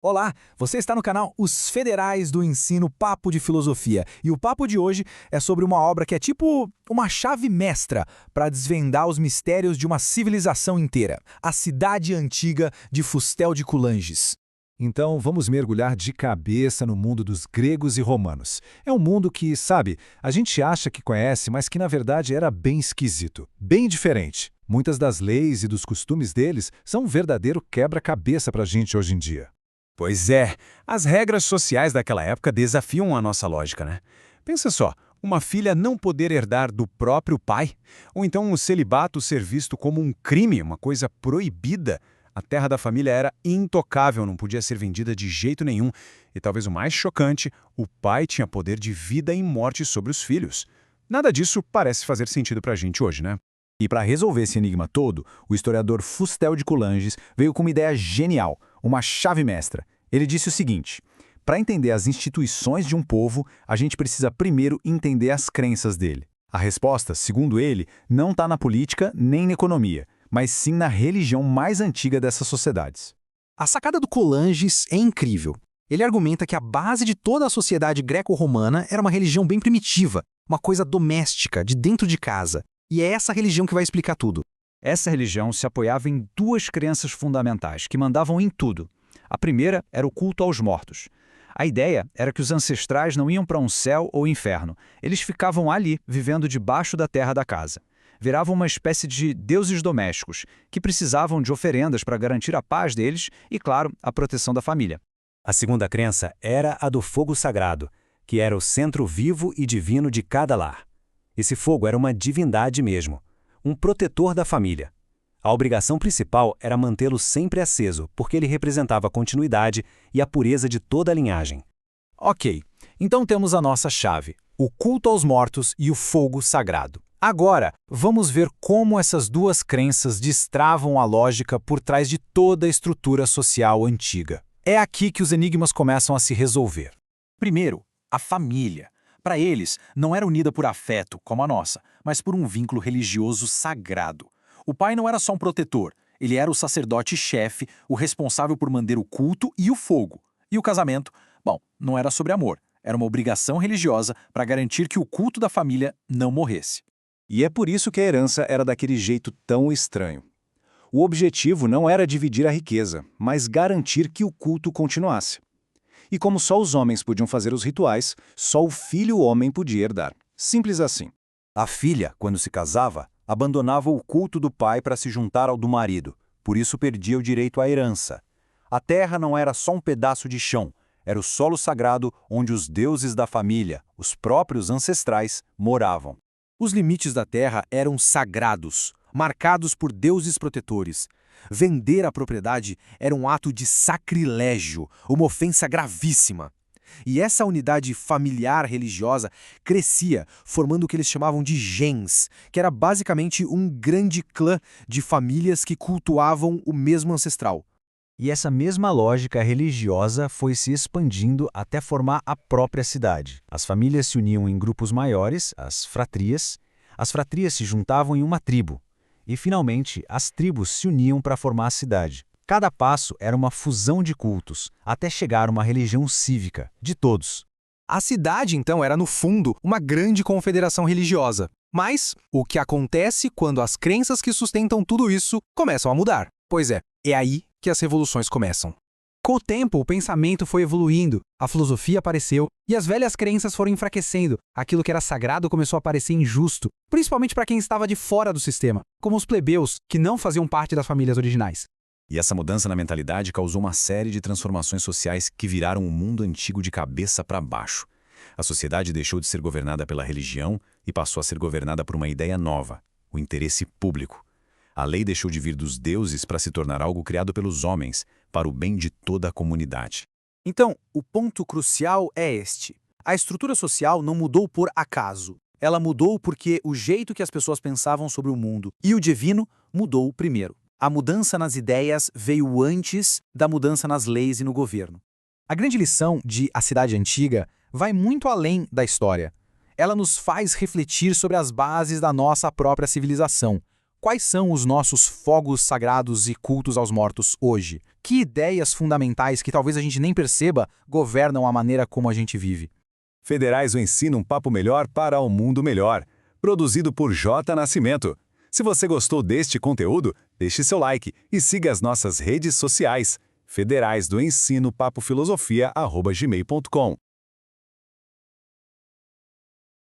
Olá, você está no canal Os Federais do Ensino Papo de Filosofia. E o papo de hoje é sobre uma obra que é tipo uma chave mestra para desvendar os mistérios de uma civilização inteira. A Cidade Antiga de Fustel de Coulanges. Então, vamos mergulhar de cabeça no mundo dos gregos e romanos. É um mundo que, sabe, a gente acha que conhece, mas que na verdade era bem esquisito, bem diferente. Muitas das leis e dos costumes deles são um verdadeiro quebra-cabeça para a gente hoje em dia. Pois é, as regras sociais daquela época desafiam a nossa lógica, né? Pensa só, uma filha não poder herdar do próprio pai, ou então o celibato ser visto como um crime, uma coisa proibida. A terra da família era intocável, não podia ser vendida de jeito nenhum. E talvez o mais chocante, o pai tinha poder de vida e morte sobre os filhos. Nada disso parece fazer sentido pra gente hoje, né? E para resolver esse enigma todo, o historiador Fustel de Coulanges veio com uma ideia genial, uma chave mestra. Ele disse o seguinte: para entender as instituições de um povo, a gente precisa primeiro entender as crenças dele. A resposta, segundo ele, não está na política nem na economia, mas sim na religião mais antiga dessas sociedades. A sacada do Coulanges é incrível. Ele argumenta que a base de toda a sociedade greco-romana era uma religião bem primitiva, uma coisa doméstica, de dentro de casa. E é essa religião que vai explicar tudo. Essa religião se apoiava em duas crenças fundamentais que mandavam em tudo. A primeira era o culto aos mortos. A ideia era que os ancestrais não iam para um céu ou inferno. Eles ficavam ali, vivendo debaixo da terra da casa. Viravam uma espécie de deuses domésticos, que precisavam de oferendas para garantir a paz deles e, claro, a proteção da família. A segunda crença era a do fogo sagrado, que era o centro vivo e divino de cada lar. Esse fogo era uma divindade mesmo, um protetor da família. A obrigação principal era mantê-lo sempre aceso, porque ele representava a continuidade e a pureza de toda a linhagem. Ok, então temos a nossa chave, o culto aos mortos e o fogo sagrado. Agora, vamos ver como essas duas crenças destravam a lógica por trás de toda a estrutura social antiga. É aqui que os enigmas começam a se resolver. Primeiro, a família. Para eles, não era unida por afeto, como a nossa, mas por um vínculo religioso sagrado. O pai não era só um protetor, ele era o sacerdote-chefe, o responsável por manter o culto e o fogo. E o casamento? Bom, não era sobre amor, era uma obrigação religiosa para garantir que o culto da família não morresse. E é por isso que a herança era daquele jeito tão estranho. O objetivo não era dividir a riqueza, mas garantir que o culto continuasse. E como só os homens podiam fazer os rituais, só o filho homem podia herdar. Simples assim. A filha, quando se casava, abandonava o culto do pai para se juntar ao do marido, por isso perdia o direito à herança. A terra não era só um pedaço de chão, era o solo sagrado onde os deuses da família, os próprios ancestrais, moravam. Os limites da terra eram sagrados, marcados por deuses protetores. Vender a propriedade era um ato de sacrilégio, uma ofensa gravíssima. E essa unidade familiar religiosa crescia, formando o que eles chamavam de gens, que era basicamente um grande clã de famílias que cultuavam o mesmo ancestral. E essa mesma lógica religiosa foi se expandindo até formar a própria cidade. As famílias se uniam em grupos maiores, as fratrias se juntavam em uma tribo. E, finalmente, as tribos se uniam para formar a cidade. Cada passo era uma fusão de cultos, até chegar a uma religião cívica, de todos. A cidade, então, era, no fundo, uma grande confederação religiosa. Mas o que acontece quando as crenças que sustentam tudo isso começam a mudar? Pois é aí que as revoluções começam. Com o tempo, o pensamento foi evoluindo, a filosofia apareceu e as velhas crenças foram enfraquecendo. Aquilo que era sagrado começou a parecer injusto, principalmente para quem estava de fora do sistema, como os plebeus, que não faziam parte das famílias originais. E essa mudança na mentalidade causou uma série de transformações sociais que viraram o mundo antigo de cabeça para baixo. A sociedade deixou de ser governada pela religião e passou a ser governada por uma ideia nova, o interesse público. A lei deixou de vir dos deuses para se tornar algo criado pelos homens, para o bem de toda a comunidade. Então, o ponto crucial é este. A estrutura social não mudou por acaso. Ela mudou porque o jeito que as pessoas pensavam sobre o mundo e o divino mudou primeiro. A mudança nas ideias veio antes da mudança nas leis e no governo. A grande lição de A Cidade Antiga vai muito além da história. Ela nos faz refletir sobre as bases da nossa própria civilização. Quais são os nossos fogos sagrados e cultos aos mortos hoje? Que ideias fundamentais que talvez a gente nem perceba governam a maneira como a gente vive? Federais o Ensino, um papo melhor para um mundo melhor. Produzido por J. Nascimento. Se você gostou deste conteúdo, deixe seu like e siga as nossas redes sociais. Federais do Ensino papofilosofia@gmail.com